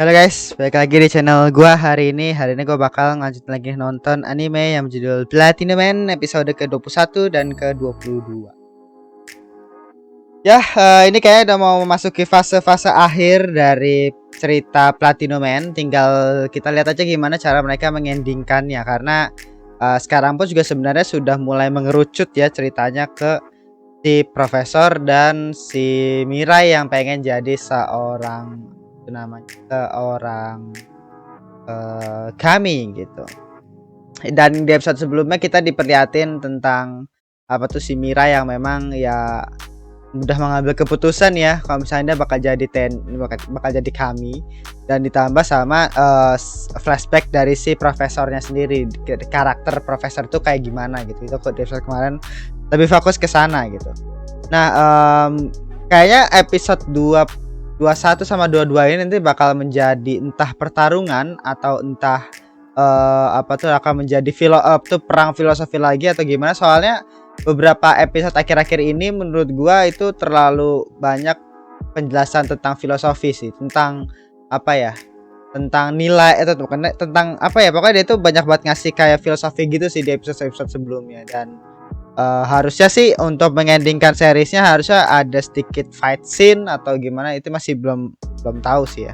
Halo guys, balik lagi di channel gua hari ini. Hari ini gua bakal lanjut lagi nonton anime yang berjudul Platinum Man episode ke-21 dan ke-22. Ya, ini kayak udah mau memasuki fase-fase akhir dari cerita Platinum Man. Tinggal kita lihat aja gimana cara mereka mengendingkannya karena sekarang pun juga sebenarnya sudah mulai mengerucut ya ceritanya ke si profesor dan si Mirai yang pengen jadi seorang itu namanya seorang kami gitu. Dan di episode sebelumnya kita diperlihatin tentang apa tuh si Mira yang memang ya udah mengambil keputusan ya kalau misalnya dia bakal jadi kami, dan ditambah sama flashback dari si profesornya sendiri, karakter profesor tuh kayak gimana gitu. Itu kok di episode kemarin lebih fokus ke sana gitu. Nah, kayaknya episode 21 sama 22 ini nanti bakal menjadi entah pertarungan atau entah apa tuh akan menjadi perang filosofi lagi atau gimana. Soalnya beberapa episode akhir-akhir ini menurut gua itu terlalu banyak penjelasan tentang filosofi sih, tentang apa ya? Tentang nilai itu bukan tentang apa ya? Pokoknya dia tuh banyak banget ngasih kayak filosofi gitu sih di episode-episode sebelumnya. Dan harusnya sih untuk mengendingkan seriesnya harusnya ada sedikit fight scene atau gimana, itu masih belum belum tahu sih ya.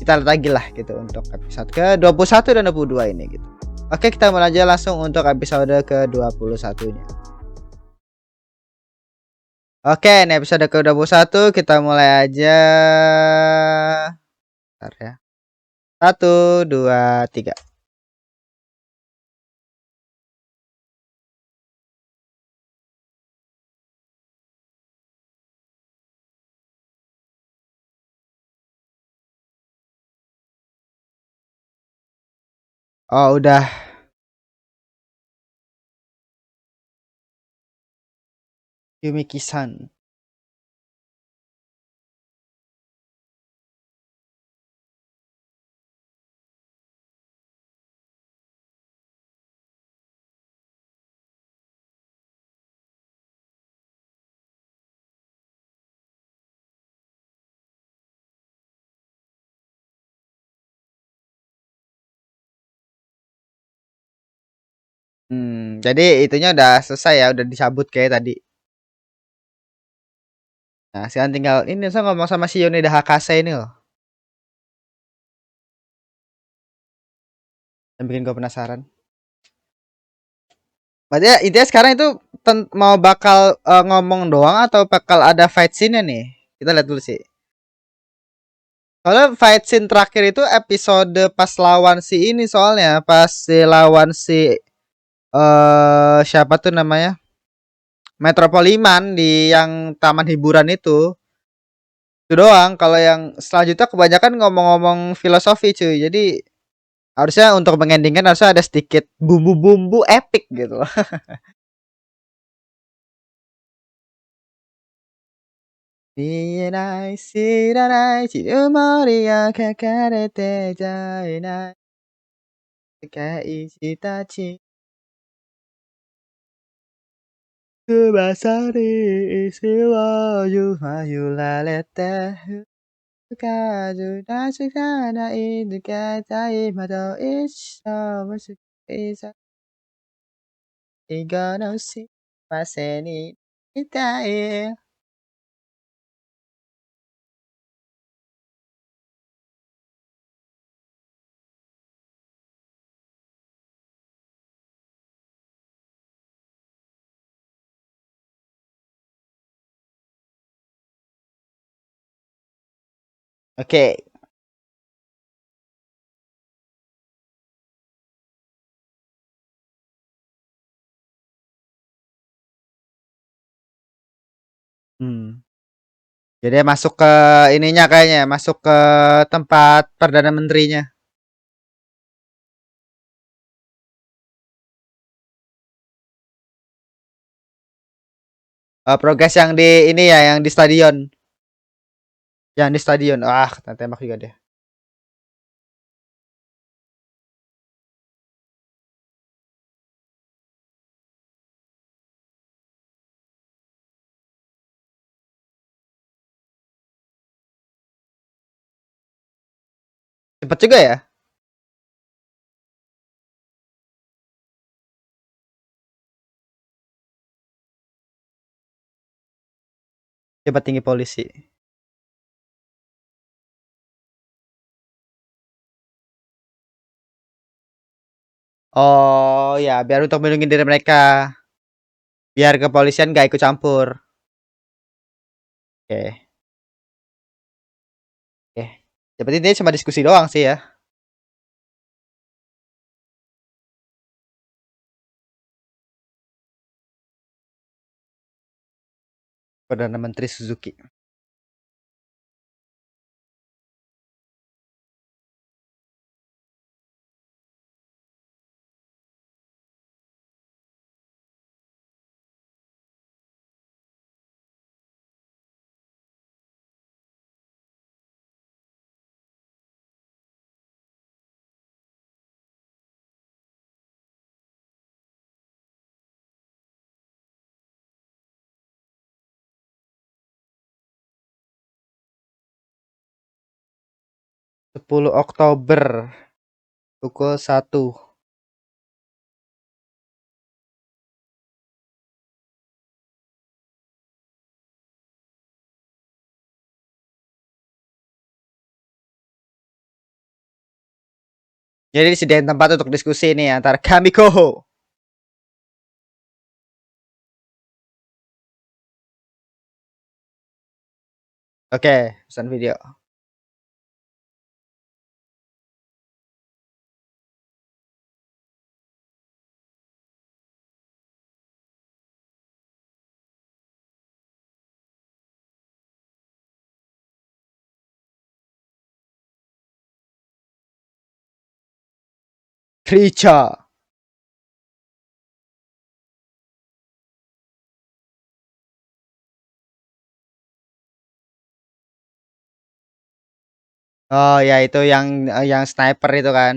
Kita lihat lagi lah gitu untuk episode ke-21 dan 22 ini gitu. Oke, kita mulai aja langsung untuk episode ke-21-nya. Oke, ini episode ke-21 kita mulai aja. Bentar ya. 1, 2, 3. Oh, udah. Yumiki-san. Jadi itunya udah selesai ya, udah dicabut kayak tadi. Nah, sekarang tinggal ini saya ngomong sama si Yoneda Hakase ini loh. Yang bikin gue penasaran. Berarti ya, intinya sekarang itu mau bakal ngomong doang atau bakal ada fight scene-nya nih? Kita lihat dulu sih. Soalnya fight scene terakhir itu episode pas lawan si ini, soalnya pas si lawan si siapa tuh namanya? Metropoliman di yang taman hiburan itu. Itu doang. Kalau yang selanjutnya kebanyakan ngomong-ngomong filosofi cuy. Jadi harusnya untuk mengendingkan harusnya ada sedikit bumbu-bumbu epic gitu. Oke. Hmm. Jadi masuk ke ininya kayaknya, masuk ke tempat perdana menterinya. Progres yang di ini ya, yang di stadion. Yang di stadion. Ah, kena tembak juga deh. Cepet juga ya? Pejabat tinggi polisi. Oh ya, biar untuk melindungi diri mereka. Biar kepolisian gak ikut campur. Oke. Oke. Ya berarti ini cuma diskusi doang sih ya. Perdana Menteri Suzuki. Sepuluh Oktober pukul 1. Jadi disediain tempat untuk diskusi nih antara kami Koho. Oke, pesan video. Rica. Oh ya itu yang sniper itu kan.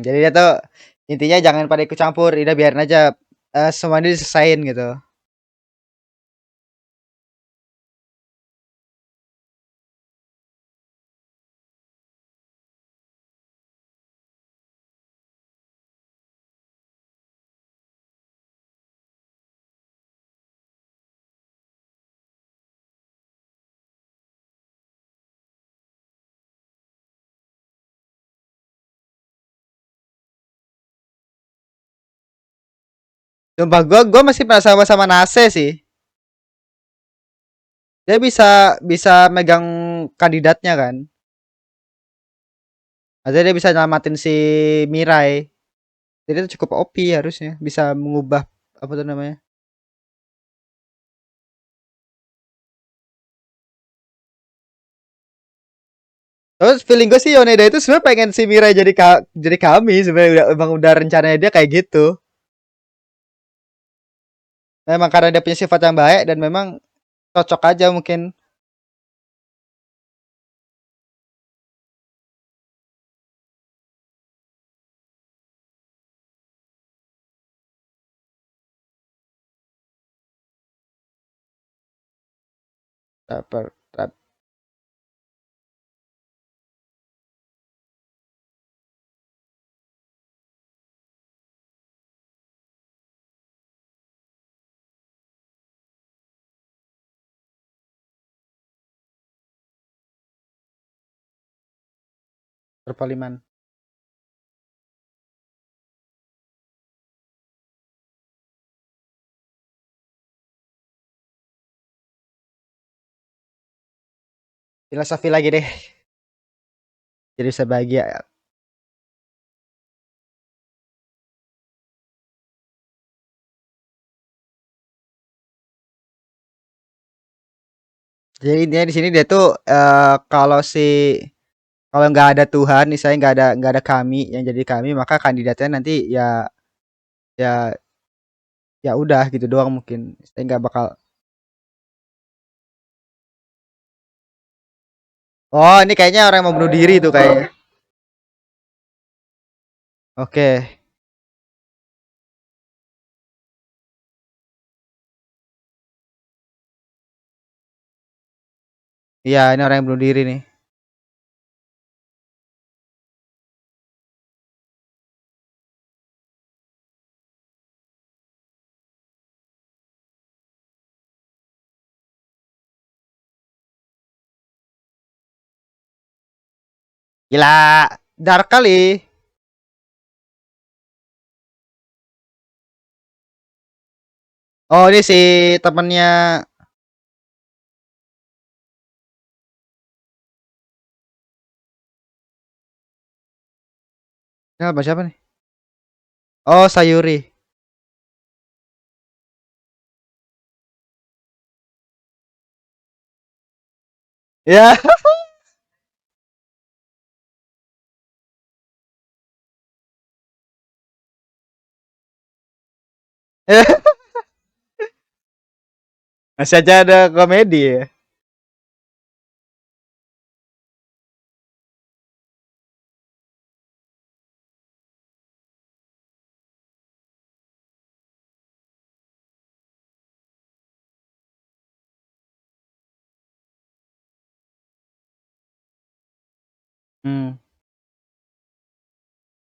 Jadi dia tuh intinya jangan pada ikut campur, udah biarin aja semuanya diselesain gitu. Sumpah gua masih penasaran sama Nase sih. Dia bisa bisa megang kandidatnya kan. Artinya dia bisa nyelamatin si Mirai. Jadi itu cukup OP harusnya bisa mengubah apa tuh namanya. Terus feeling gue sih Yoneda itu sebenarnya pengen si Mirai jadi kami sebenarnya emang udah rencananya dia kayak gitu. Memang karena dia punya sifat yang baik dan memang cocok aja mungkin. Dapat perpaliman. Filosofi lagi deh. Jadi bisa bahagia. Jadi dia di sini dia tuh kalau nggak ada Tuhan, misalnya nggak ada kami yang jadi kami, maka kandidatnya nanti ya Ya ya udah gitu doang mungkin. Saya nggak bakal. Oh, ini kayaknya orang yang mau bunuh diri tuh kayaknya. Oke. Iya, ini orang yang bunuh diri nih. Gila, dark kali. Oh, ini si temennya. Siapa siapa nih? Oh, Sayuri. Ya. Masih aja ada komedi ya. Hmm.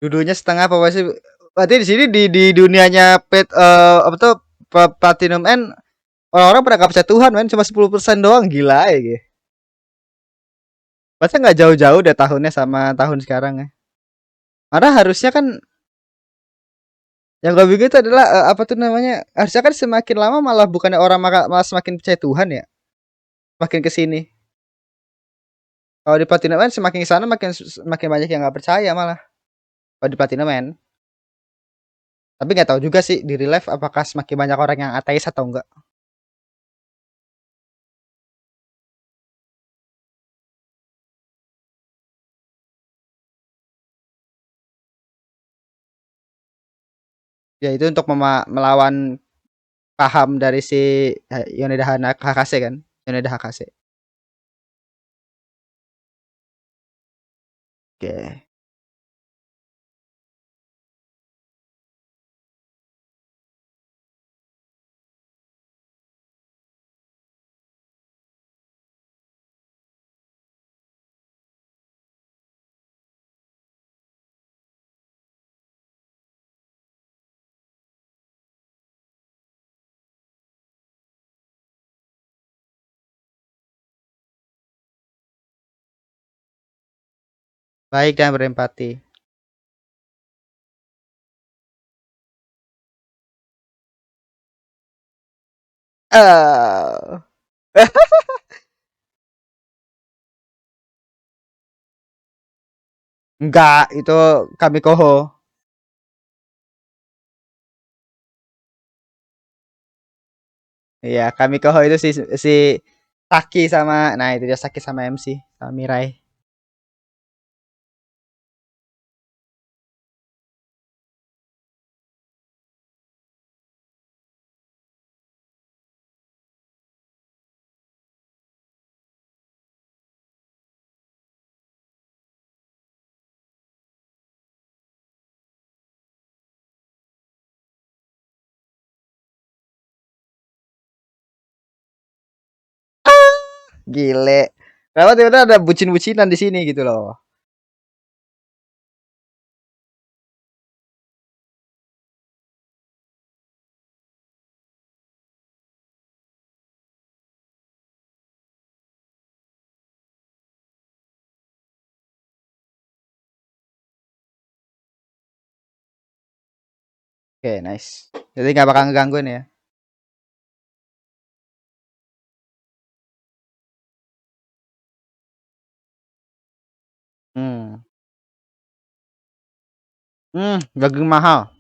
Dudunya setengah apa sih? Berarti di sini di dunianya apa tuh Platinum End orang-orang pada nggak percaya Tuhan men cuma 10% doang gila ya gitu. Masa nggak jauh-jauh deh tahunnya sama tahun sekarang ya. Karena harusnya kan yang gue bingung itu adalah apa tuh namanya? Harusnya kan semakin lama malah bukannya orang malah semakin percaya Tuhan ya. Makin ke sini. Kalau di Platinum End semakin ke sana makin banyak yang nggak percaya malah. Kalau di Platinum End. Tapi nggak tahu juga sih di real life apakah semakin banyak orang yang ateis atau enggak. Ya itu untuk melawan paham dari si Yoneda Hakase kan. Yoneda Hakase. Oke. Baik dan berempati. Eh, enggak, itu kami koho. Iya, kami koho itu si Saki sama nah itu dia Saki sama MC sama Mirai. Gile. Kenapa tiba-tiba ada bucin-bucinan di sini gitu loh. Oke, nice. Jadi nggak bakal ngegangguin ya. Hmm. Daging mahal.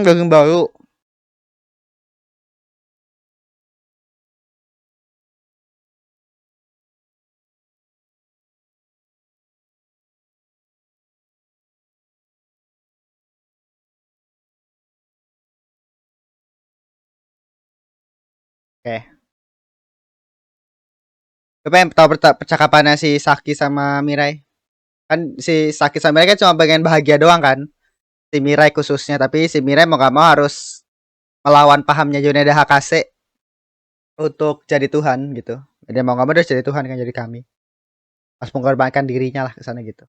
Daging baru. Oke. Gue pengen tahu percakapannya si Saki sama Mirai. Kan si Saki sama Mirai kan cuma pengen bahagia doang kan. Si Mirai khususnya, tapi si Mirai mau gak mau harus melawan pahamnya Yoneda Hakase untuk jadi Tuhan gitu. Dia mau gak mau harus jadi Tuhan kan, jadi kami. Harus mengorbankan dirinya lah ke sana gitu.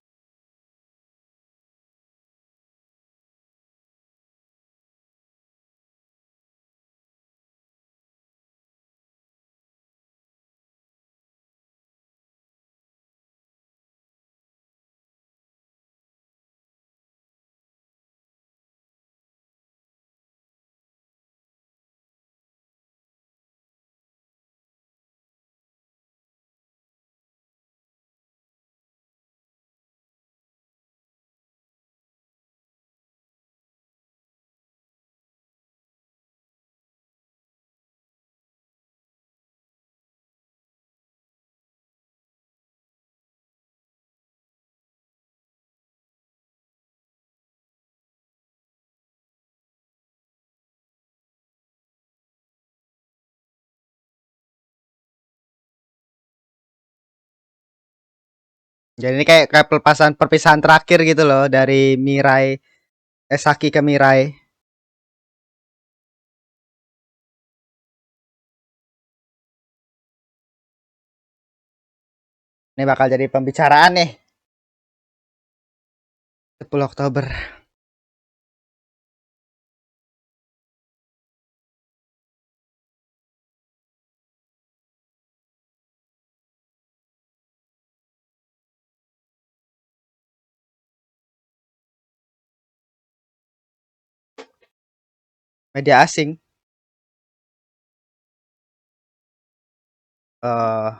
Jadi ini kayak pelepasan perpisahan terakhir gitu loh dari Mirai, Saki ke Mirai. Ini bakal jadi pembicaraan nih 10 Oktober. Media asing. Oh,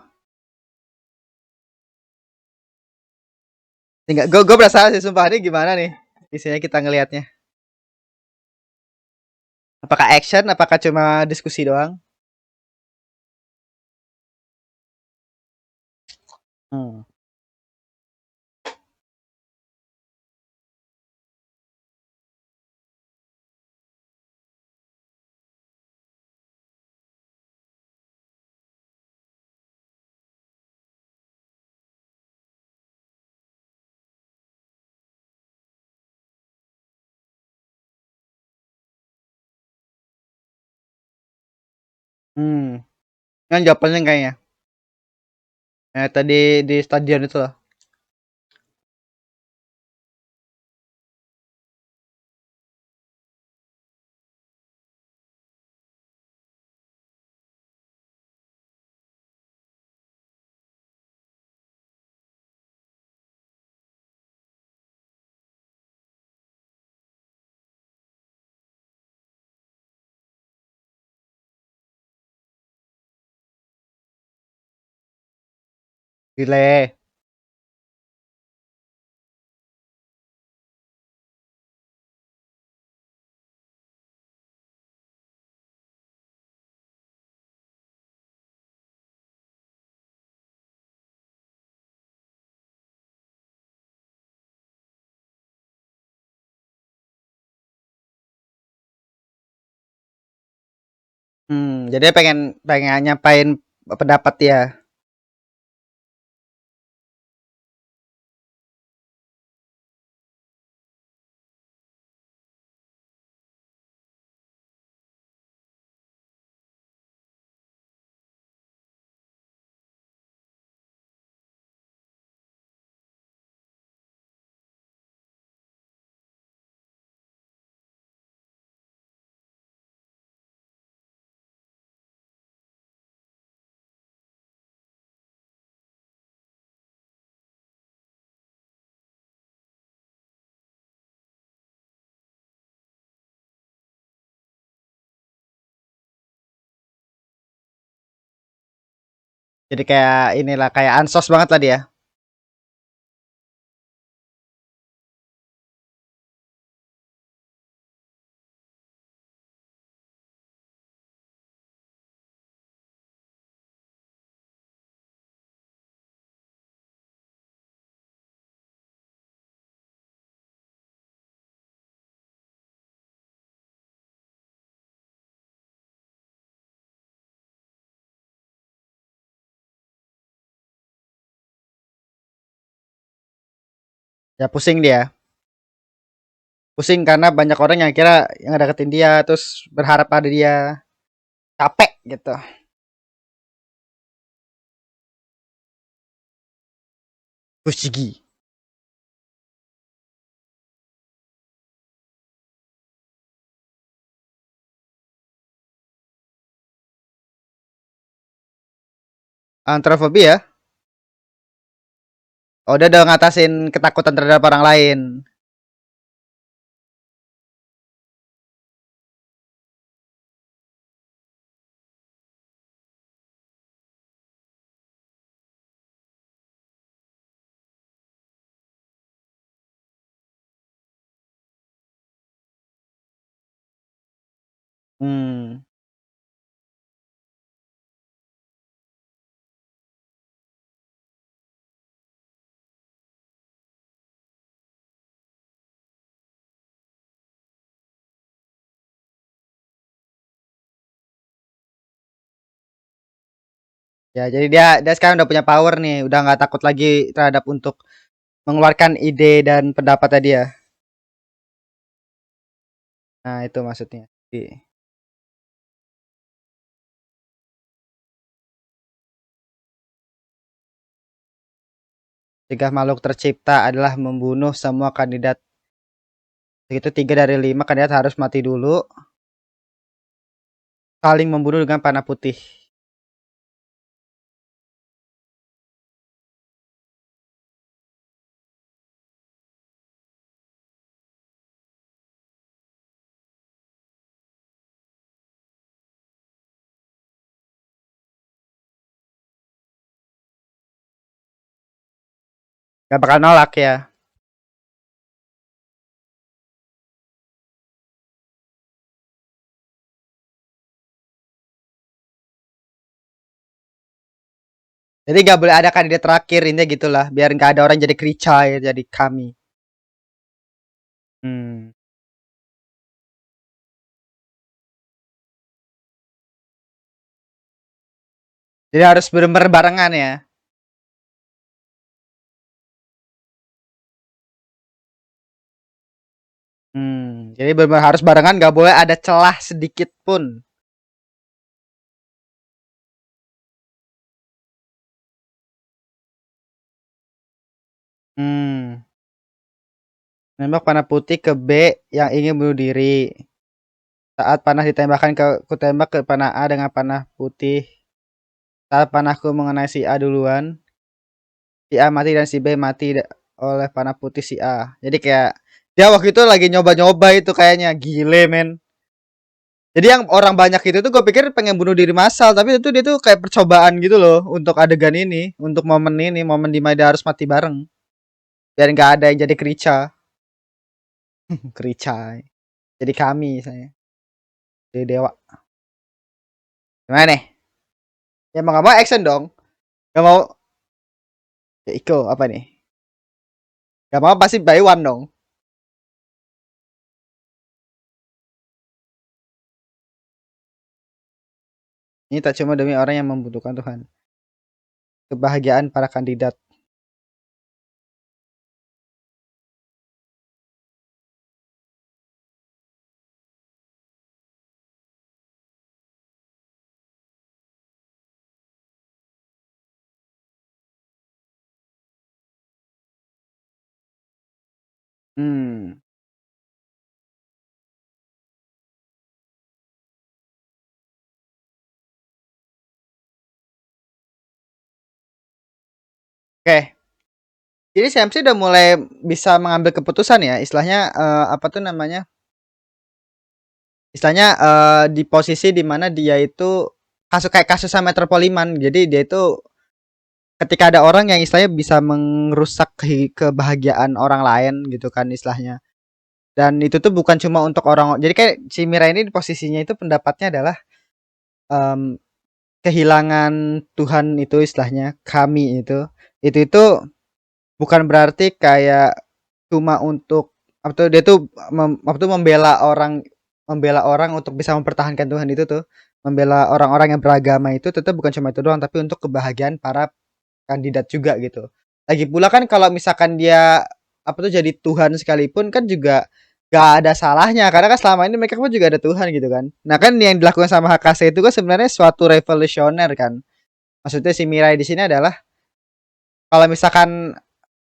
tinggal gue berasa sih sumpah ini gimana nih isinya kita ngelihatnya. Apakah action? Apakah cuma diskusi doang? Hmm. Hmm. Kan jawabannya kayaknya. Tadi di stadion itu loh. Delay. Jadi pengen pengen nyampain pendapat dia. Jadi kayak inilah kayak ansos banget lah dia. Ya pusing dia. Pusing karena banyak orang yang kira yang deketin dia terus berharap pada dia. Capek gitu. Fushigi. Antrofobi ya. Oh, dia udah ngatasin ketakutan terhadap orang lain. Hmm. Ya, jadi dia sekarang udah punya power nih, udah nggak takut lagi terhadap untuk mengeluarkan ide dan pendapatnya dia. Nah, itu maksudnya. Cegah makhluk tercipta adalah membunuh semua kandidat. Begitu 3 dari 5 kandidat harus mati dulu. Saling membunuh dengan panah putih. Gak bakal nolak ya. Jadi gak boleh ada kandidat terakhir ini gitulah. Biar gak ada orang jadi kericai jadi kami. Hmm. Jadi harus bener-bener barengan ya. Jadi bener-bener harus barengan, gak boleh ada celah sedikit pun. Hmm. Nembak panah putih ke B yang ingin bunuh diri. Saat panah ditembakkan ku tembak ke panah A dengan panah putih. Saat panahku mengenai si A duluan, si A mati dan si B mati oleh panah putih si A. Jadi kayak dia waktu itu lagi nyoba-nyoba itu kayaknya gile men. Jadi yang orang banyak itu tuh gue pikir pengen bunuh diri massal, tapi itu dia tuh kayak percobaan gitu loh untuk adegan ini, untuk momen ini, momen dimana dia harus mati bareng. Biar nggak ada yang jadi kerica, kerica. Jadi kami saya, jadi dewa. Gimana nih? Ya mau gak mau action dong. Gak mau, ya Iko apa nih? Gak mau pasti by one dong. Ini tak cuma demi orang yang membutuhkan Tuhan. Kebahagiaan para kandidat. Hmm. Oke. Jadi CMC udah mulai bisa mengambil keputusan ya. Istilahnya apa tuh namanya? Istilahnya di posisi dimana dia itu kayak kasusnya Metropoliman. Jadi dia itu ketika ada orang yang istilahnya bisa merusak kebahagiaan orang lain gitu kan istilahnya. Dan itu tuh bukan cuma untuk orang. Jadi kayak si Mira ini posisinya itu pendapatnya adalah em, kehilangan Tuhan itu istilahnya kami itu bukan berarti kayak cuma untuk apa tuh dia tuh apa tuh membela orang untuk bisa mempertahankan Tuhan itu tuh membela orang-orang yang beragama itu tetap bukan cuma itu doang tapi untuk kebahagiaan para kandidat juga gitu. Lagi pula kan kalau misalkan dia apa tuh jadi Tuhan sekalipun kan juga gak ada salahnya karena kan selama ini mereka pun juga ada Tuhan gitu kan. Nah kan yang dilakukan sama Hakase itu kan sebenarnya suatu revolusioner kan. Maksudnya si Mirai di sini adalah kalau misalkan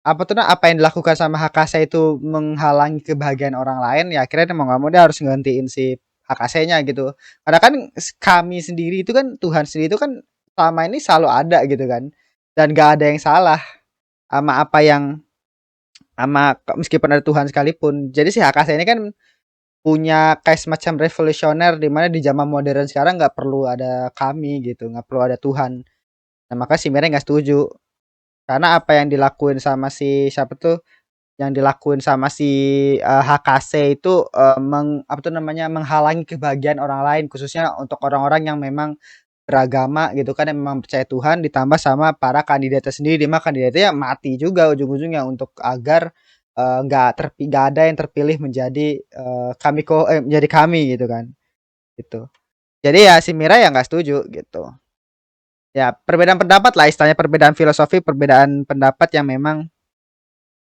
apa tuh nah, apa yang dilakukan sama Hakase itu menghalangi kebahagiaan orang lain ya akhirnya dia mau nggak mau dia harus ngehentiin si Hakase-nya gitu. Karena kan kami sendiri itu kan Tuhan sendiri itu kan selama ini selalu ada gitu kan. Dan gak ada yang salah sama apa yang sama meskipun ada Tuhan sekalipun. Jadi si Hakase ini kan punya kayak semacam revolusioner di mana di zaman modern sekarang nggak perlu ada kami gitu, nggak perlu ada Tuhan. Nah, maka si Mirai nggak setuju. Karena apa yang dilakuin sama si siapa tuh yang dilakuin sama si Hakase itu apa tuh namanya menghalangi kebahagiaan orang lain khususnya untuk orang-orang yang memang beragama gitu kan yang memang percaya Tuhan ditambah sama para kandidatnya sendiri di mana kandidatnya mati juga ujung-ujungnya untuk agar nggak ada yang terpilih menjadi menjadi kami gitu kan gitu. Jadi ya si Mira ya nggak setuju gitu. Ya perbedaan pendapat lah istilahnya perbedaan filosofi perbedaan pendapat yang memang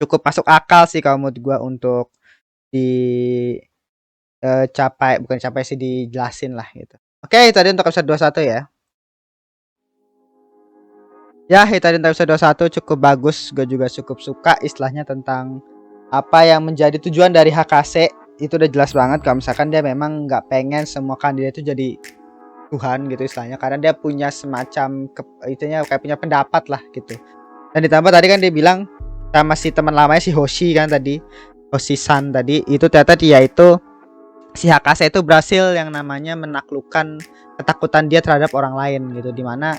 cukup masuk akal sih kalau menurut gua untuk dicapai bukan capai sih dijelasin lah gitu. Oke, tadi untuk episode 21 ya. Ya, tadi untuk episode 21 cukup bagus. Gue juga cukup suka istilahnya tentang apa yang menjadi tujuan dari Hakase. Itu udah jelas banget kalau misalkan dia memang nggak pengen semua kandidat itu jadi Tuhan gitu istilahnya. Karena dia punya semacam itunya kayak punya pendapat lah gitu. Dan ditambah tadi kan dia bilang sama si teman lamanya si Hoshi kan tadi. Hoshi-san tadi itu ternyata dia itu si Hakase itu berhasil yang namanya menaklukkan ketakutan dia terhadap orang lain gitu dimana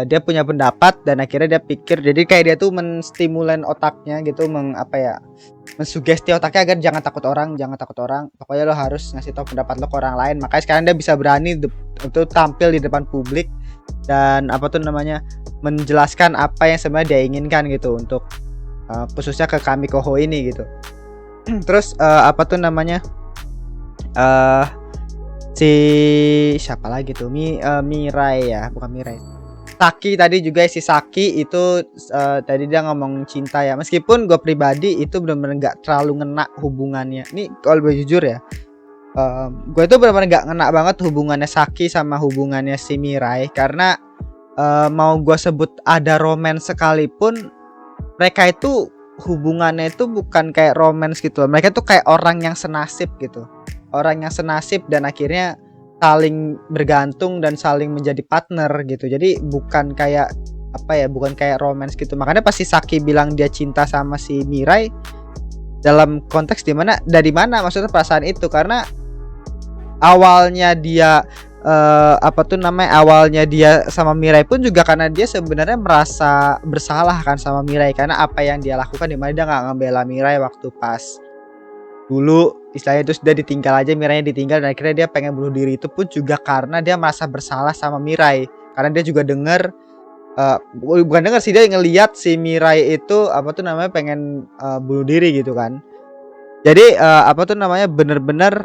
dia punya pendapat dan akhirnya dia pikir jadi kayak dia tuh menstimulan otaknya gitu mensugesti otaknya agar jangan takut orang pokoknya lo harus ngasih tahu pendapat lo ke orang lain makanya sekarang dia bisa berani untuk tampil di depan publik dan apa tuh namanya menjelaskan apa yang sebenarnya dia inginkan gitu untuk khususnya ke Kamikoho ini gitu. Terus apa tuh namanya si siapa lagi tuh Mirai ya bukan Mirai Saki tadi juga si Saki itu tadi dia ngomong cinta ya meskipun gue pribadi itu benar-benar nggak terlalu ngena hubungannya nih kalau boleh jujur ya gue itu benar-benar nggak ngena banget hubungannya Saki sama hubungannya si Mirai karena mau gue sebut ada romance sekalipun mereka itu hubungannya itu bukan kayak romance gitu loh. Mereka tuh kayak orang yang senasib gitu orang yang senasib dan akhirnya saling bergantung dan saling menjadi partner gitu. Jadi bukan kayak bukan kayak romance gitu. Makanya pasti Saki bilang dia cinta sama si Mirai dalam konteks dari mana maksudnya perasaan itu karena awalnya dia awalnya dia sama Mirai pun juga karena dia sebenarnya merasa bersalah kan sama Mirai karena apa yang dia lakukan dimana dia nggak ngebela Mirai waktu pas dulu istilahnya itu sudah ditinggal aja Mirainya ditinggal dan akhirnya dia pengen bunuh diri itu pun juga karena dia merasa bersalah sama Mirai karena dia juga bukan denger sih dia ngelihat si Mirai itu pengen bunuh diri gitu kan jadi bener-bener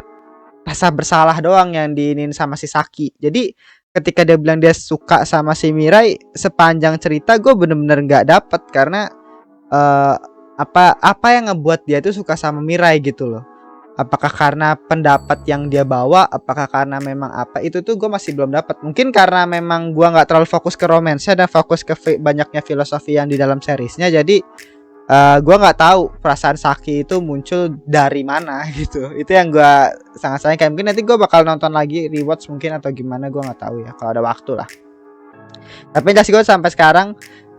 rasa bersalah doang yang diinin sama si Saki jadi ketika dia bilang dia suka sama si Mirai sepanjang cerita gue bener-bener nggak dapet karena apa yang ngebuat dia itu suka sama Mirai gitu loh apakah karena pendapat yang dia bawa apakah karena memang itu tuh gue masih belum dapat mungkin karena memang gue nggak terlalu fokus ke romansnya dan fokus ke banyaknya filosofi yang di dalam seriesnya jadi gue nggak tahu perasaan Saki itu muncul dari mana gitu itu yang gue sangat sayangkan mungkin nanti gue bakal nonton lagi rewatch mungkin atau gimana gue nggak tahu ya kalau ada waktu lah tapi jelas gue sampai sekarang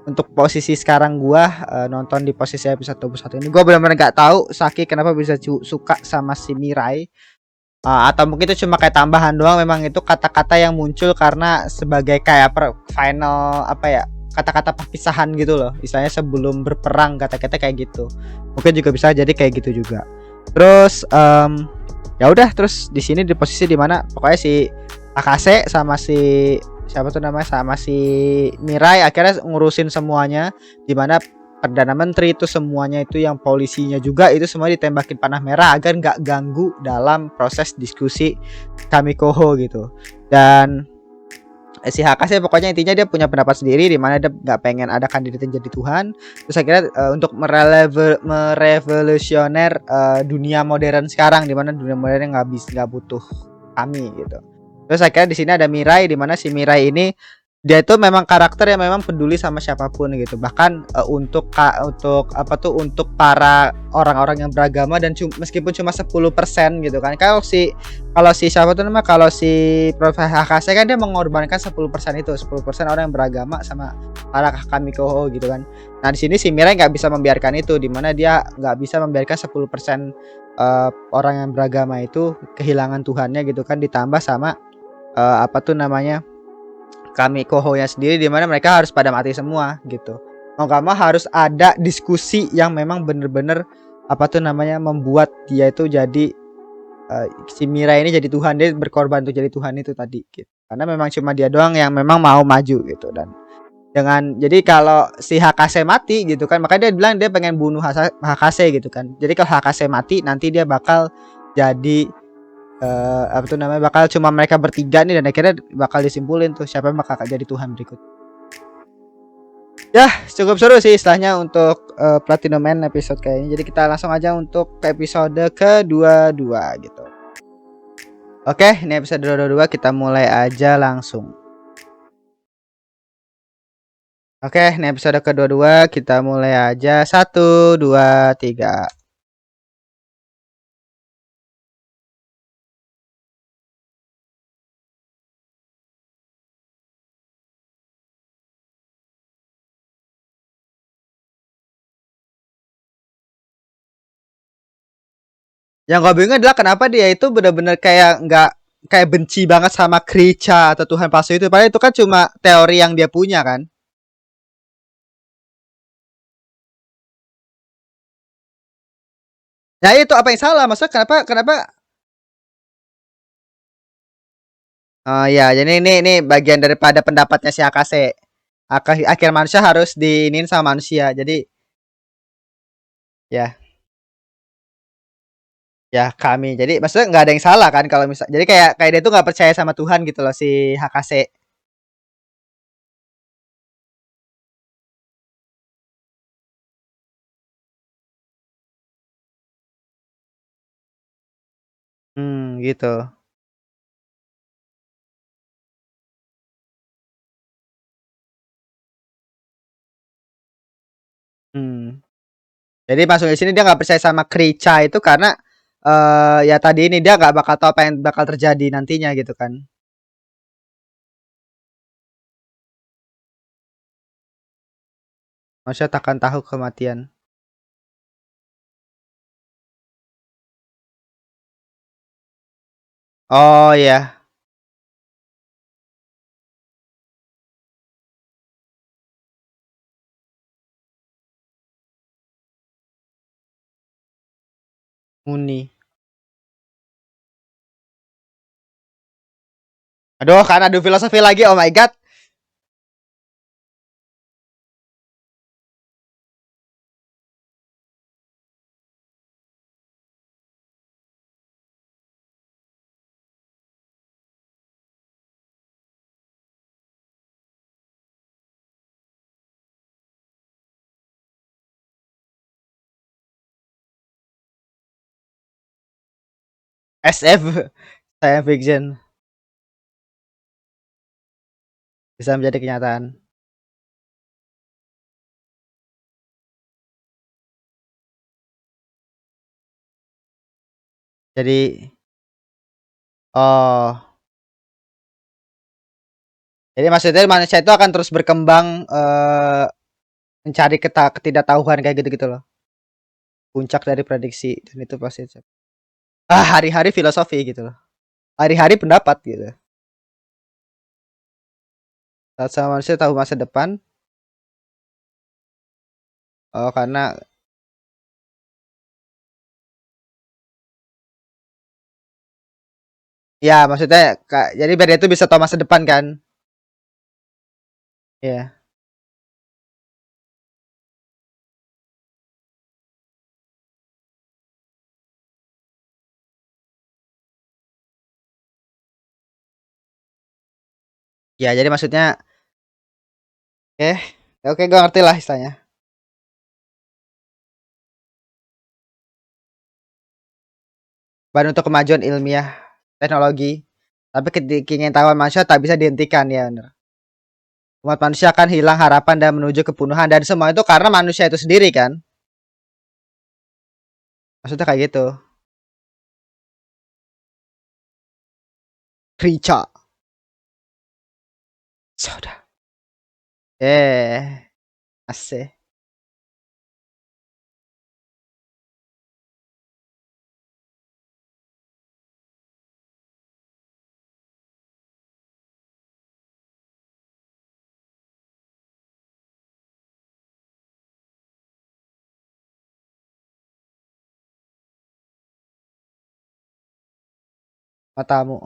untuk posisi sekarang gua nonton di posisi episode 21 ini gua benar-benar nggak tahu Saki kenapa bisa suka sama si Mirai atau mungkin itu cuma kayak tambahan doang memang itu kata-kata yang muncul karena sebagai kayak final kata-kata perpisahan gitu loh istilahnya sebelum berperang kata-kata kayak gitu mungkin juga bisa jadi kayak gitu juga terus ya udah terus di sini di posisi dimana pokoknya si Hakase sama si sama si Mirai akhirnya ngurusin semuanya dimana Perdana Menteri itu semuanya itu yang polisinya juga itu semua ditembakin panah merah agar nggak ganggu dalam proses diskusi Kamikoho gitu dan si Hakase pokoknya intinya dia punya pendapat sendiri di mana dia nggak pengen ada kandidat yang jadi Tuhan. Terus akhirnya untuk merevolusioner dunia modern sekarang, di mana dunia modern nggak butuh kami gitu. Terus akhirnya di sini ada Mirai, di mana si Mirai ini dia itu memang karakter yang memang peduli sama siapapun gitu. Bahkan untuk apa tuh, untuk para orang-orang yang beragama dan meskipun cuma 10% gitu kan. Kalau si siapa tuh nama, kalau si Profesor Hakase kan dia mengorbankan 10% itu, 10% orang yang beragama sama para Kamikoho gitu kan. Nah, di sini si Mirai nggak bisa membiarkan itu, di mana dia nggak bisa membiarkan 10% orang yang beragama itu kehilangan Tuhannya gitu kan, ditambah sama apa tuh namanya, kami kohonya sendiri, di mana mereka harus pada mati semua gitu. Mau gak mau harus ada diskusi yang memang bener-bener apa tuh namanya membuat dia itu jadi si Mira ini jadi Tuhan, dia berkorban untuk jadi Tuhan itu tadi gitu. Karena memang cuma dia doang yang memang mau maju gitu. Dan dengan jadi kalau si Hakase mati gitu kan, makanya dia bilang dia pengen bunuh Hakase gitu kan. Jadi kalau Hakase mati nanti dia bakal jadi apa tuh namanya, bakal cuma mereka bertiga nih, dan akhirnya bakal disimpulin tuh siapa yang bakal jadi Tuhan berikut. Ya, cukup seru sih istilahnya untuk Platinum Man episode kayaknya. Jadi kita langsung aja untuk ke episode kedua gitu. Oke, ini episode kedua, kita mulai aja langsung. Oke, ini episode kedua, kita mulai aja. 1, 2, 3. Yang gue bingung adalah kenapa dia itu benar-benar kayak nggak, kayak benci banget sama Krecha atau Tuhan palsu itu. Padahal itu kan cuma teori yang dia punya kan. Nah itu apa yang salah? Maksudnya kenapa? Oh ya, jadi ini bagian daripada pendapatnya si Akase. Akhir manusia harus diinin sama manusia. Jadi ya, ya kami. Jadi maksudnya nggak ada yang salah kan kalau misal. Jadi kayak dia tuh nggak percaya sama Tuhan gitu loh si Hakase. Gitu. Hmm. Jadi masuk di sini dia nggak percaya sama Krecha itu karena ya tadi ini dia nggak bakal tahu apa yang bakal terjadi nantinya gitu kan. Maksudnya takkan tahu kematian. Oh ya, Muni. Aduh, kan adu filosofi lagi. Oh my god. SF science fiction bisa menjadi kenyataan. Jadi oh, jadi maksudnya manusia itu akan terus berkembang mencari ketidaktahuan kayak gitu-gitu loh. Puncak dari prediksi dan itu pasti hari-hari filosofi gitu loh. Hari-hari pendapat gitu. Saat sama manusia tahu masa depan, oh karena ya maksudnya jadi biar dia itu bisa tahu masa depan kan. Ya. Ya, jadi maksudnya eh oke gue ngerti lah istilahnya. Bahan untuk kemajuan ilmiah teknologi. Tapi keingintahuan manusia tak bisa dihentikan ya bener. Umat manusia akan hilang harapan dan menuju kepunuhan dan semua itu karena manusia itu sendiri kan. Maksudnya kayak gitu. Creature. Soda. Asik. Matamu.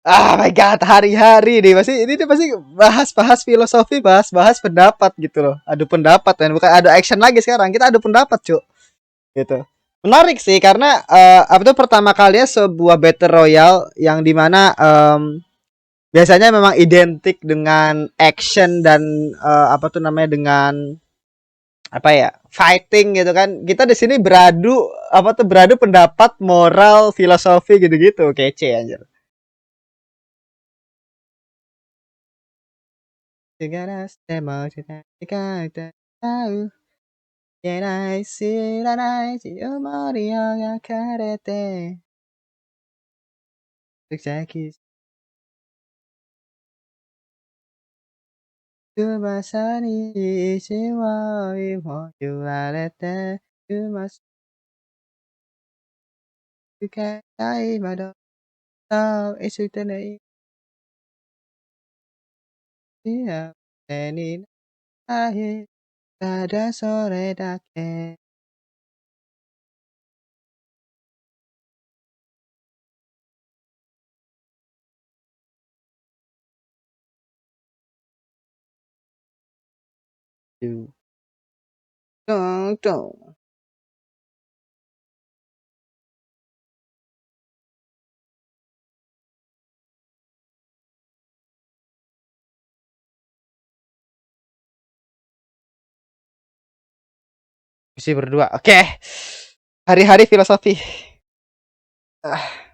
Ah my god, hari-hari nih pasti ini tuh pasti bahas-bahas filosofi, bahas-bahas pendapat gitu loh. Adu pendapat kan, bukan adu action lagi sekarang. Kita adu pendapat, Cuk. Gitu. Menarik sih karena apa tuh pertama kalinya sebuah battle royale yang dimana biasanya memang identik dengan action dan apa tuh namanya dengan apa ya fighting gitu kan. Kita di sini beradu apa tuh beradu pendapat, moral, filosofi gitu-gitu, kece anjir. Segala mau cerita kita tahu. Yenai shiranai chiyomori yo yakarete. Sukses. 翼に意地悪も言われて、うますぐけない窓としてねいや、手にない、ただそれだけ。Dong, dong. Misi berdua. Oke. Hari-hari filosofi. Ah,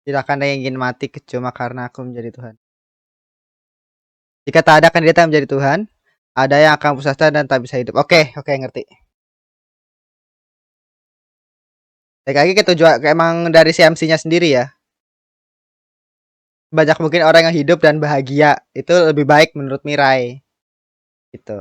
tidak akan ada yang ingin mati cuma karena aku menjadi Tuhan. Jika tak ada kandidat yang menjadi Tuhan, ada yang akan putus asa dan tak bisa hidup. Oke, oke, ngerti. Baik lagi ke tujuan emang dari si MC-nya sendiri ya. Banyak mungkin orang yang hidup dan bahagia. Itu lebih baik menurut Mirai. Gitu.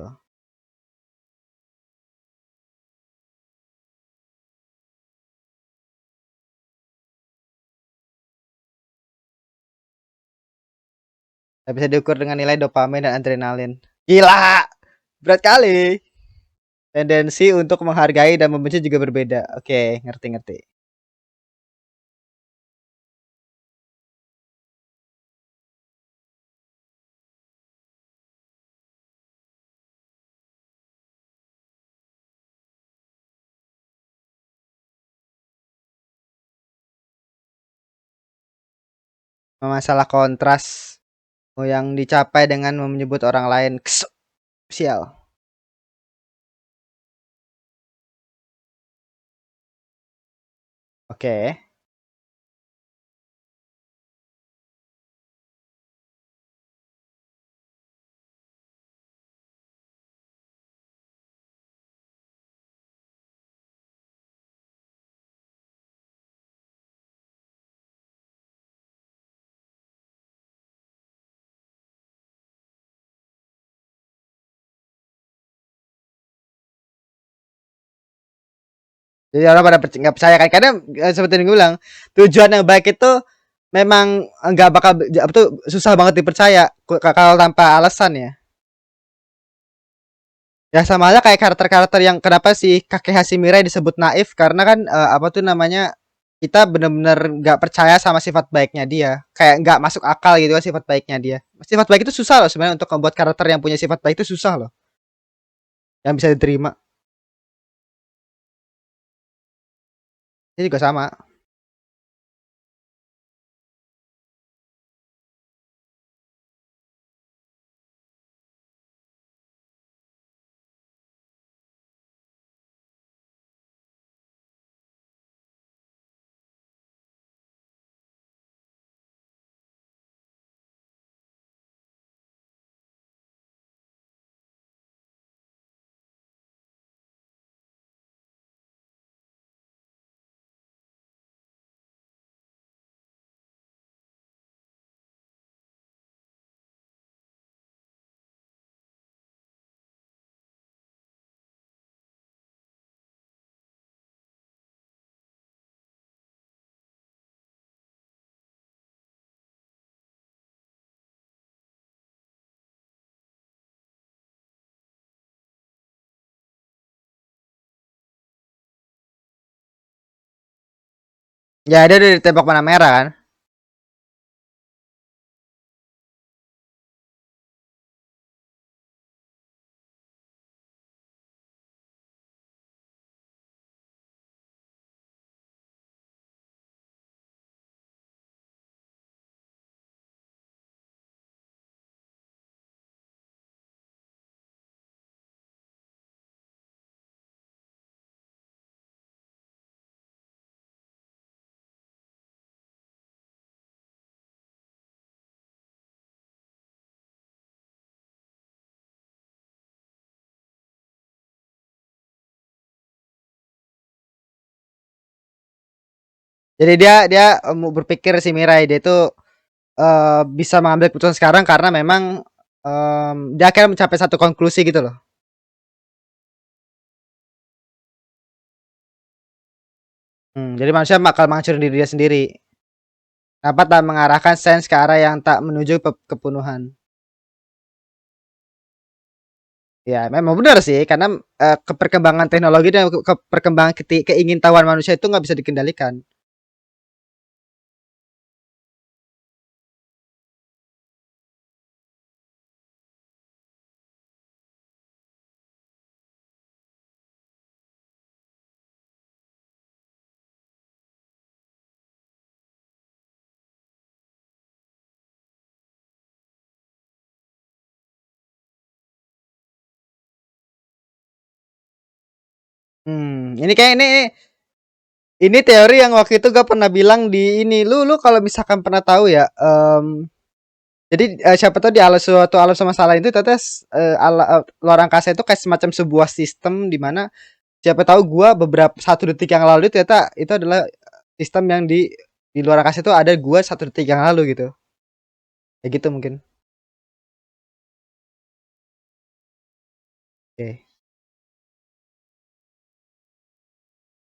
Tak bisa diukur dengan nilai dopamin dan adrenalin. Gila! Berat kali. Tendensi untuk menghargai dan membenci juga berbeda. Oke, ngerti-ngerti. Masalah kontras yang dicapai dengan menyebut orang lain. Sial. Oke. Jadi orang pada nggak percaya kan? Karena seperti yang gue bilang, tujuan yang baik itu memang nggak bakal apa tuh susah banget dipercaya kalau tanpa alasan ya. Ya sama aja kayak karakter-karakter yang kenapa si kakek Hashimira disebut naif karena kan apa tuh namanya kita bener-bener nggak percaya sama sifat baiknya dia, kayak nggak masuk akal gitu kan sifat baiknya dia. Sifat baik itu susah loh sebenarnya untuk membuat karakter yang punya sifat baik itu susah loh, yang bisa diterima. Ini juga sama. Ya dia udah ditembak mana merah kan. Jadi dia mau berpikir si Mirai dia itu bisa mengambil keputusan sekarang karena memang dia akan mencapai satu konklusi gitu loh. Jadi manusia bakal menghancurin diri dia sendiri. Dapat tak mengarahkan sains ke arah yang tak menuju kepenuhan. Ya, memang benar sih, karena keperkembangan teknologi dan keperkembangan keingintahuan manusia itu nggak bisa dikendalikan. Ini kayak ini teori yang waktu itu gak pernah bilang di ini. Lu kalau misalkan pernah tahu ya, jadi siapa tahu di alam suatu alam semesta lain itu ternyata luar angkasa itu kayak semacam sebuah sistem di mana siapa tahu gua beberapa 1 detik yang lalu itu ternyata itu adalah sistem yang di luar angkasa itu ada gua 1 detik yang lalu gitu. Ya gitu mungkin. Oke.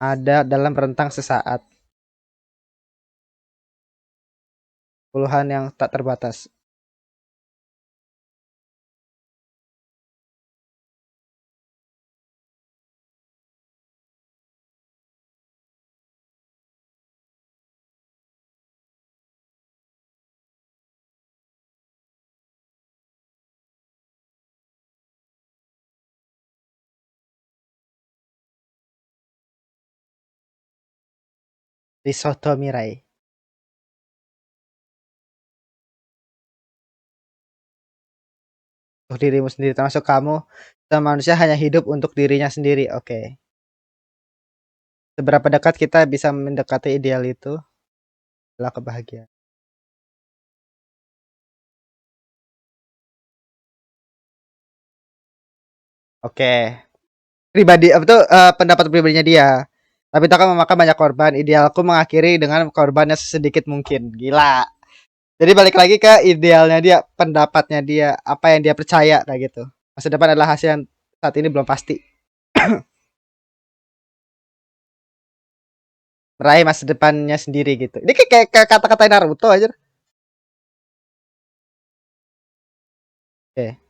Ada dalam rentang sesaat, puluhan yang tak terbatas. Risotto Mirai. Untuk dirimu sendiri termasuk kamu dan manusia hanya hidup untuk dirinya sendiri. Oke. Seberapa dekat kita bisa mendekati ideal itu adalah kebahagiaan. Oke. Pribadi apa tuh pendapat pribadinya dia. Tapi itu akan memakan banyak korban. Idealku mengakhiri dengan korbannya sesedikit mungkin. Gila. Jadi balik lagi ke idealnya dia, pendapatnya dia, apa yang dia percaya kayak gitu. Masa depan adalah hasil yang saat ini belum pasti. Meraih masa depannya sendiri gitu. Ini kayak kata-kata Naruto aja. Oke.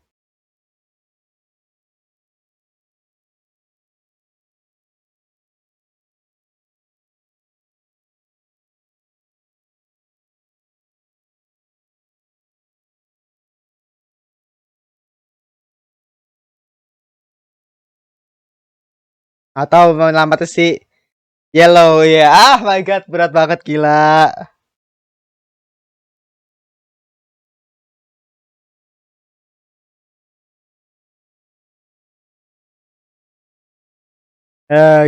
Atau menyelamatkan si Yellow ya. Ah my god, berat banget gila.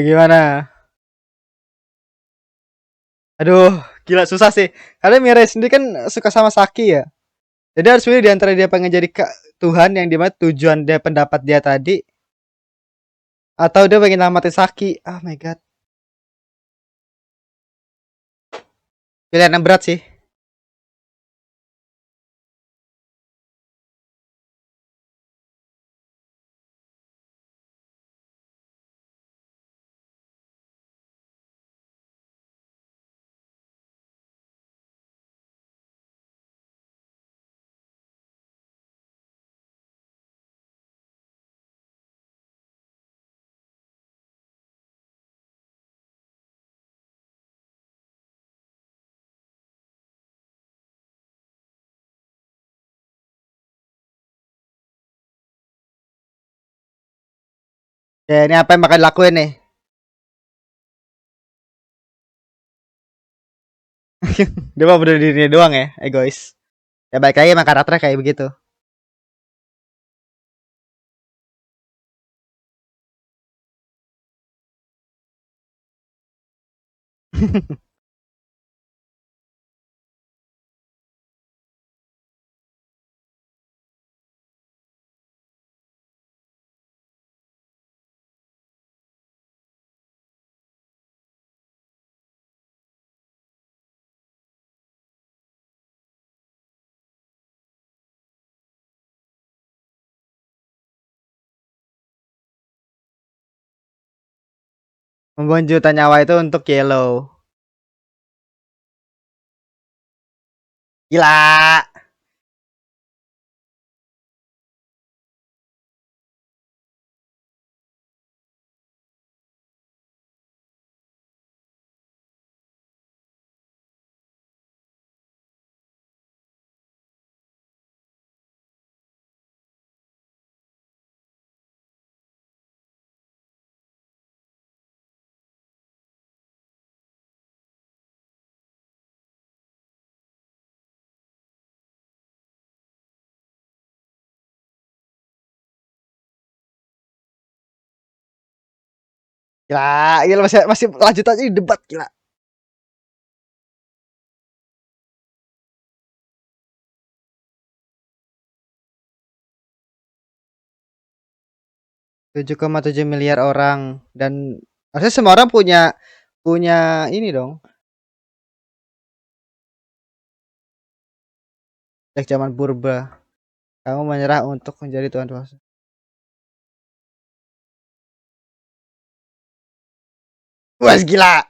Gimana? Aduh, gila susah sih. Karena Mirai sendiri kan suka sama Saki ya. Jadi harus pilih di antara dia pengen jadi Tuhan yang dimana tujuan dia pendapat dia tadi atau dia pengen namatin Saki. Oh my god. Pilihan yang berat sih. Ya ini apa yang bakal dilakuin nih? Dia mau berdiri diri doang ya, egois. Ya baik lagi emang karakternya kayak begitu. Membuang juta nyawa itu untuk Yellow. Gila. Gila, gila masih masih lanjut aja di debat gila. Tujuh koma tujuh miliar orang dan harusnya semua orang punya punya ini dong. Sejak zaman purba, kamu menyerah untuk menjadi tuan kuasa. Wah, gila.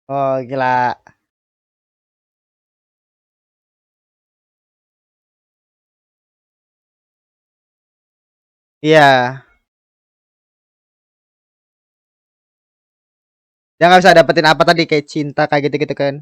Oh, gila. Iya. Dia nggak bisa dapetin apa tadi kayak cinta kayak gitu-gitu kan.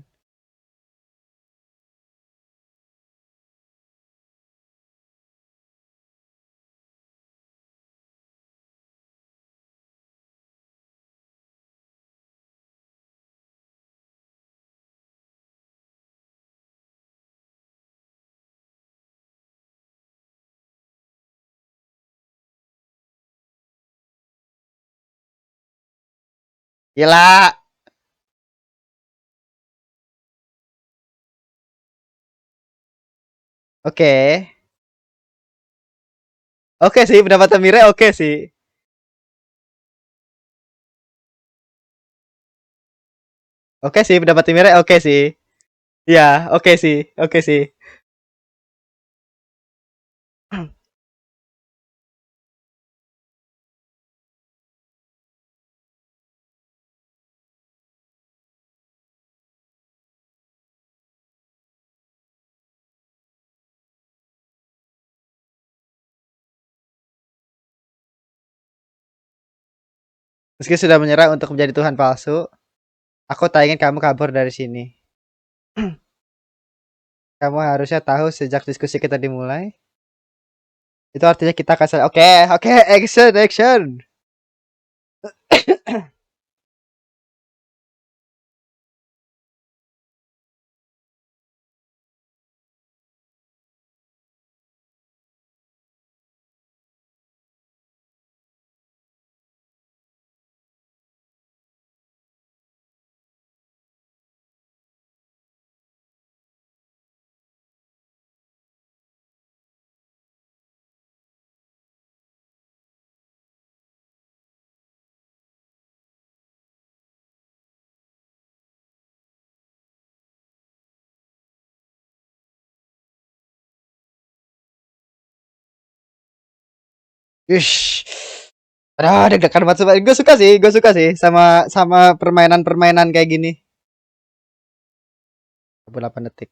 Gila. Oke. Oke sih, pendapat Mire oke sih. Oke sih, pendapat Mire oke sih. Iya, oke sih. Oke sih. Meski sudah menyerah untuk menjadi Tuhan palsu, aku tak ingin kamu kabur dari sini. Kamu harusnya tahu sejak diskusi kita dimulai, itu artinya kita akan oke, oke, action, action. Wish. Aduh, deg-degan banget sumpah. Gue suka sih sama sama permainan-permainan kayak gini. 28 detik.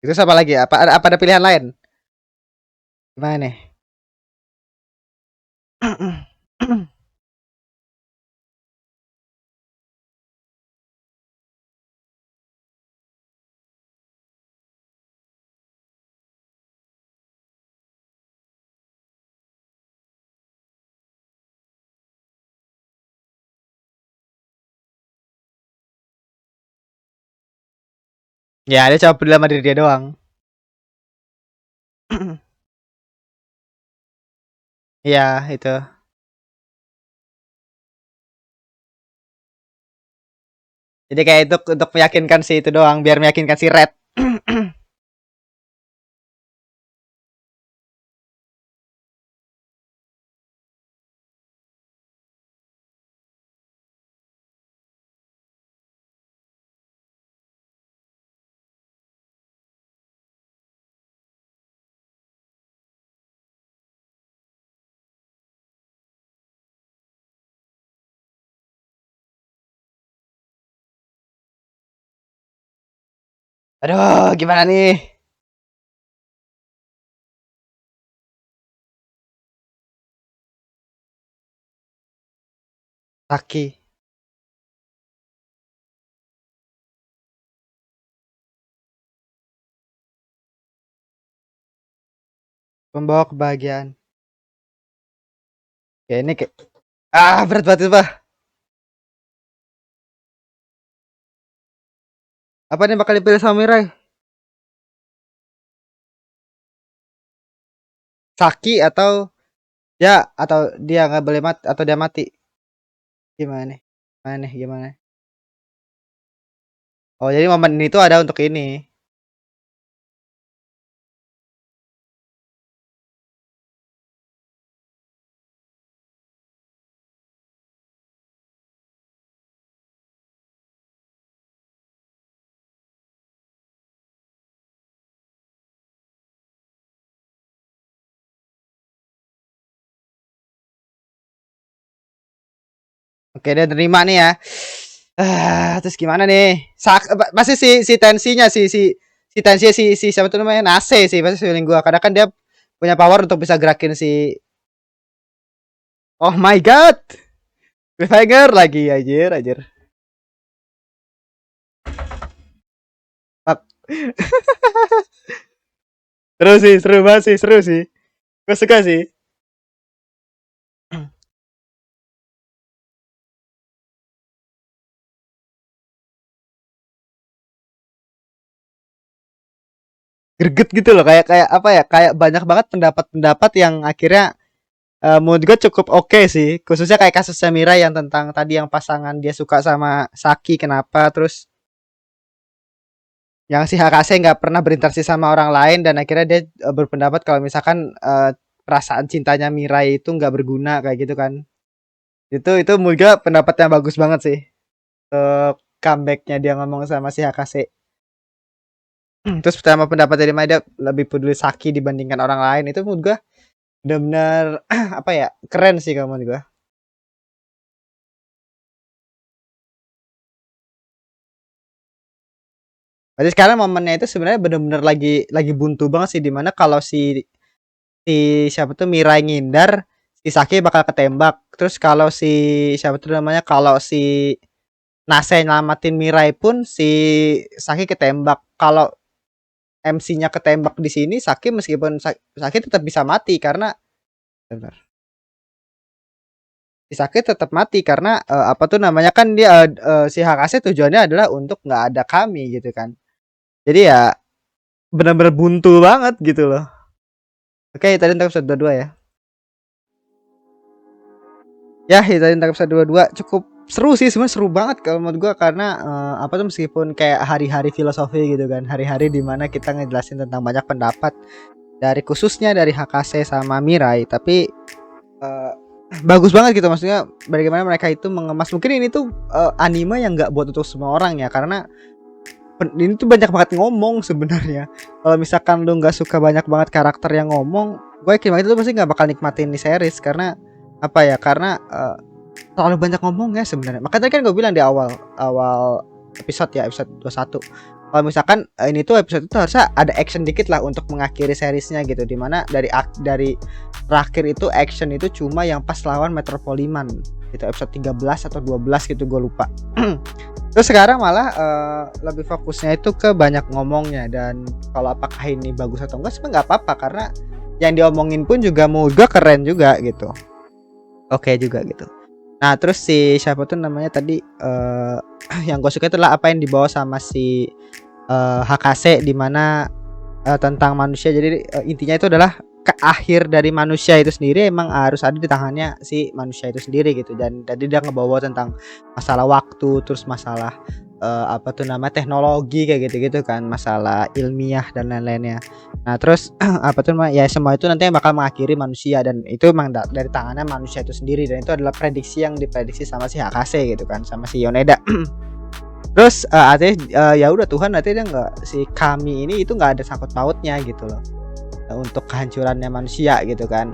Itu siapa lagi? Apa ada pilihan lain? Gimana nih? Ya, dia cuma peduli sama diri dia doang. Iya, itu. Jadi kayak itu untuk meyakinkan si itu doang, biar meyakinkan si Red. Aduh, gimana nih? Taki, pembawa kebahagiaan. Kayak ini kayak berat banget itu, Pak. Apa nih bakal dipilih sama Mirai? Saki atau ya atau dia nggak boleh mati atau dia mati? Gimana nih? Gimana nih? Gimana? Oh, jadi momen itu ada untuk ini. Oke, dia nerima nih ya. Terus gimana nih? Pasti si tensinya si tensinya si siapa tuh namanya? Nase sih pasti feeling gua. Karena kan dia punya power untuk bisa gerakin si. Oh my god. Cliffhanger lagi anjir anjir. Fuck. Seru sih, seru banget sih, seru sih. Gue suka sih. Greget gitu loh, kayak kayak apa ya? Kayak banyak banget pendapat-pendapat yang akhirnya menurut gue cukup oke sih. Khususnya kayak kasus Samira yang tentang tadi yang pasangan dia suka sama Saki kenapa, terus yang si Hakase nggak pernah berinteraksi sama orang lain dan akhirnya dia berpendapat kalau misalkan perasaan cintanya Mirai itu nggak berguna kayak gitu kan. Itu menurut gue pendapat yang bagus banget sih. Comebacknya dia ngomong sama si Hakase. Terus pertama pendapat dari Maeda lebih peduli Saki dibandingkan orang lain, itu menurut gue benar-benar apa ya, keren sih kalau menurut gue. Berarti sekarang momennya itu sebenarnya bener-bener lagi buntu banget sih, dimana kalau si siapa tuh Mirai ngindar, si Saki bakal ketembak. Terus kalau si siapa tuh namanya, kalau si Nase nyelamatin Mirai pun si Saki ketembak. Kalau MC-nya ketembak di sini, Saki meskipun Saki tetap bisa mati karena bentar. Si Saki tetap mati karena apa tuh namanya kan dia si Hakase tujuannya adalah untuk nggak ada kami gitu kan. Jadi ya benar-benar buntu banget gitu loh. Oke, tadi untuk episode 22 ya. Ya, itu tadi untuk episode 22 cukup seru sih, sebenarnya seru banget kalau menurut gua karena apa tuh meskipun kayak hari-hari filosofi gitu kan, hari-hari dimana kita ngejelasin tentang banyak pendapat dari khususnya dari Hakase sama Mirai, tapi uh, bagus banget gitu, maksudnya bagaimana mereka itu mengemas. Mungkin ini tuh anime yang nggak buat untuk semua orang ya, karena ini tuh banyak banget ngomong sebenarnya. Kalau misalkan lu nggak suka banyak banget karakter yang ngomong, gue yakin banget itu pasti nggak bakal nikmatin di series karena apa ya? Karena terlalu banyak ngomong ya sebenarnya. Makanya tadi kan gue bilang di awal episode ya, episode 21. Kalau misalkan ini tuh episode itu harusnya ada action dikit lah untuk mengakhiri seriesnya gitu, dimana dari terakhir itu action itu cuma yang pas lawan Metropoliman itu episode 13 atau 12 gitu, gue lupa. Terus sekarang malah lebih fokusnya itu ke banyak ngomongnya, dan kalau apakah ini bagus atau enggak sebenarnya nggak apa-apa karena yang diomongin pun juga mau gue keren juga gitu. Oke juga gitu. Nah terus si siapa tuh namanya tadi yang gue suka itulah apa yang dibawa sama si Hakase, dimana tentang manusia. Jadi intinya itu adalah ke akhir dari manusia itu sendiri emang harus ada di tangannya si manusia itu sendiri gitu. Dan tadi dia ngebawa tentang masalah waktu, terus masalah apa tuh nama teknologi kayak gitu-gitu kan, masalah ilmiah dan lain-lainnya. Nah terus apa tuh ya semua itu nanti yang bakal mengakhiri manusia, dan itu emang dari tangannya manusia itu sendiri, dan itu adalah prediksi yang diprediksi sama si Hakase gitu kan, sama si Yoneda. Terus artinya ya udah Tuhan nanti dia nggak, si kami ini itu nggak ada sangkut pautnya gitu loh untuk kehancurannya manusia gitu kan.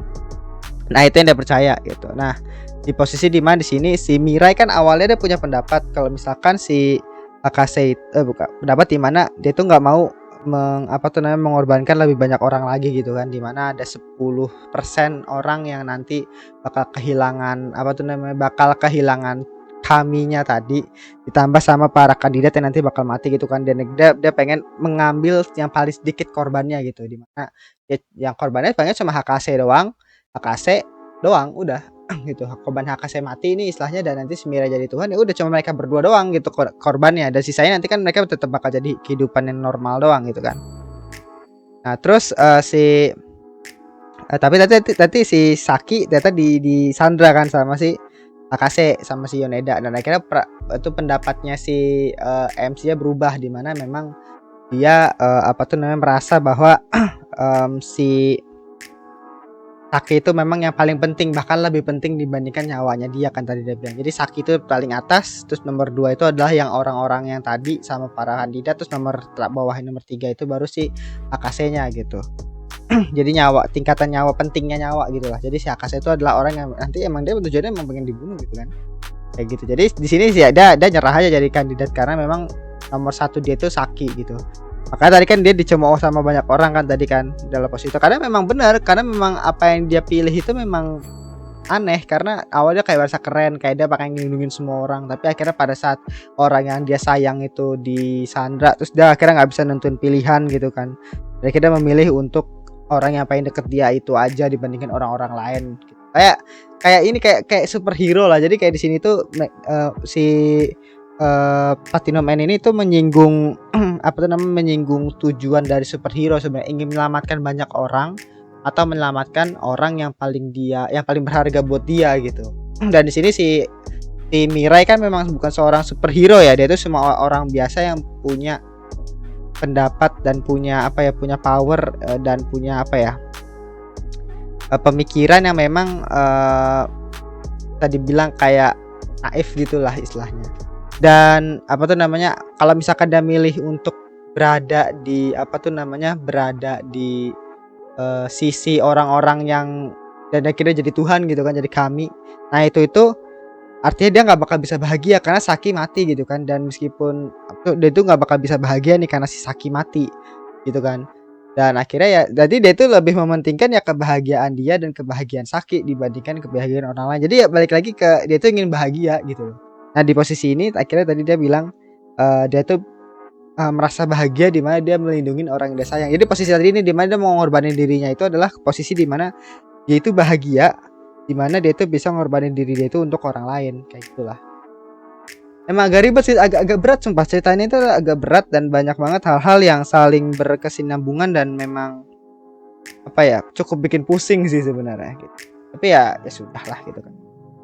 Nah itu yang dia percaya gitu. Nah di posisi dimana di sini si Mirai kan awalnya dia punya pendapat kalau misalkan si Akase bukan pendapat di mana dia tuh nggak mau mengorbankan lebih banyak orang lagi gitu kan, dimana ada 10% orang yang nanti bakal kehilangan bakal kehilangan kaminya tadi, ditambah sama para kandidat yang nanti bakal mati gitu kan. Dan dia pengen mengambil yang paling sedikit korbannya gitu, dimana yang korbannya pengen cuma Hakase doang, udah gitu. Korban Hakase mati ini istilahnya, dan nanti si Mira jadi Tuhan, ya udah cuma mereka berdua doang gitu korbannya, dan sisanya nanti kan mereka tetap bakal jadi kehidupan yang normal doang gitu kan. Nah terus tapi tadi si Saki ternyata di Sandra kan sama si Hakase sama si Yoneda, dan akhirnya itu pendapatnya si MC-nya berubah, di mana memang dia merasa bahwa si Saki itu memang yang paling penting, bahkan lebih penting dibandingkan nyawanya dia kan tadi dia bilang. Jadi Saki itu paling atas, terus nomor 2 itu adalah yang orang-orang yang tadi sama para kandidat, terus nomor 3 itu baru si Hakase-nya gitu. Jadi tingkatan nyawa pentingnya nyawa gitulah. Jadi si Hakase itu adalah orang yang nanti emang dia tujuannya emang pengen dibunuh gitu kan. Kayak gitu. Jadi di sini sih ada nyerah aja jadi kandidat karena memang nomor 1 dia itu Saki gitu. Makanya tadi kan dia dicemooh sama banyak orang kan tadi kan dalam posisi itu, karena memang benar, karena memang apa yang dia pilih itu memang aneh, karena awalnya kayak merasa keren, kayak dia bakal ngelindungin semua orang, tapi akhirnya pada saat orang yang dia sayang itu disandra, terus dia akhirnya nggak bisa nentuin pilihan gitu kan. Jadi dia memilih untuk orang yang paling deket dia itu aja dibandingin orang-orang lain. Kayak ini kayak superhero lah. Jadi kayak di sini tuh si Platinum Man ini tuh menyinggung menyinggung tujuan dari superhero sebenarnya, ingin menyelamatkan banyak orang atau menyelamatkan orang yang paling berharga buat dia gitu. Dan di sini si Mirai kan memang bukan seorang superhero ya, dia itu semua orang biasa yang punya pendapat dan punya punya power dan punya pemikiran yang memang tadi bilang kayak naif gitulah istilahnya. Dan kalau misalkan dia milih untuk berada di berada di sisi orang-orang yang dan akhirnya jadi Tuhan gitu kan, jadi kami. Nah itu artinya dia nggak bakal bisa bahagia karena Saki mati gitu kan. Dan meskipun dia itu nggak bakal bisa bahagia nih karena si Saki mati gitu kan. Dan akhirnya ya jadi dia itu lebih mementingkan ya kebahagiaan dia dan kebahagiaan Saki dibandingkan kebahagiaan orang lain. Jadi ya balik lagi ke dia tuh ingin bahagia gitu. Nah di posisi ini akhirnya tadi dia bilang dia tuh merasa bahagia di mana dia melindungi orang yang dia sayang. Jadi posisi tadi ini di mana dia mau ngorbanin dirinya itu adalah posisi di mana dia itu bahagia, di mana dia itu bisa ngorbanin diri dia itu untuk orang lain, kayak gitulah. Emang agak ribet sih, agak berat sumpah, ceritanya itu agak berat dan banyak banget hal-hal yang saling berkesinambungan dan memang apa ya, cukup bikin pusing sih sebenarnya gitu. Tapi ya sudahlah gitu kan.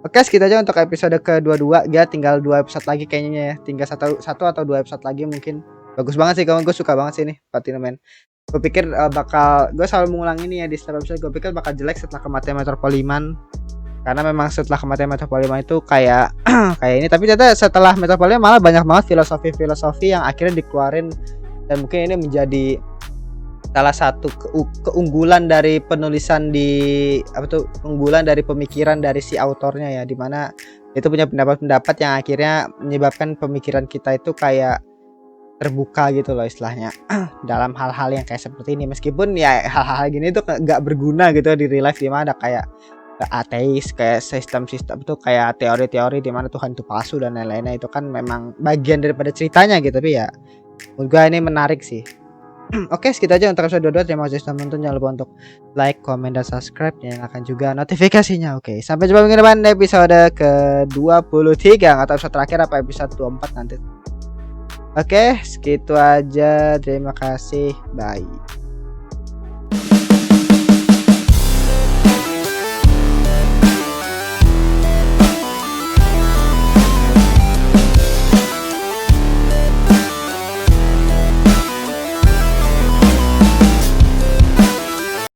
Oke, segitu aja untuk episode ke-22. Ya tinggal 2 episode lagi kayaknya ya. Tinggal satu atau 2 episode lagi mungkin. Bagus banget sih kawan, gue suka banget sih nih Platinum Man. Gue pikir gue selalu mengulang ini ya di setiap episode. Gue pikir bakal jelek setelah kematian Metropoliman, karena memang setelah kematian Metropoliman itu kayak kayak ini. Tapi ternyata setelah Metropoliman malah banyak banget filosofi yang akhirnya dikeluarin, dan mungkin ini menjadi salah satu keunggulan dari penulisan di keunggulan dari pemikiran dari si autornya ya, dimana itu punya pendapat-pendapat yang akhirnya menyebabkan pemikiran kita itu kayak terbuka gitu loh istilahnya dalam hal-hal yang kayak seperti ini. Meskipun ya hal-hal gini tuh nggak berguna gitu di real life, dimana ada kayak ateis, kayak sistem-sistem itu kayak teori-teori di mana Tuhan itu palsu dan lain-lainnya, itu kan memang bagian daripada ceritanya gitu. Tapi ya menurut gue ini menarik sih. Oke, segitu aja untuk episode 22. Terima kasih sudah menonton. Jangan lupa untuk like, comment, dan subscribe. Nyalakan juga notifikasinya. Oke, sampai jumpa minggu depan di episode ke-23 atau episode terakhir apa episode 24 nanti. Oke, segitu aja. Terima kasih. Bye.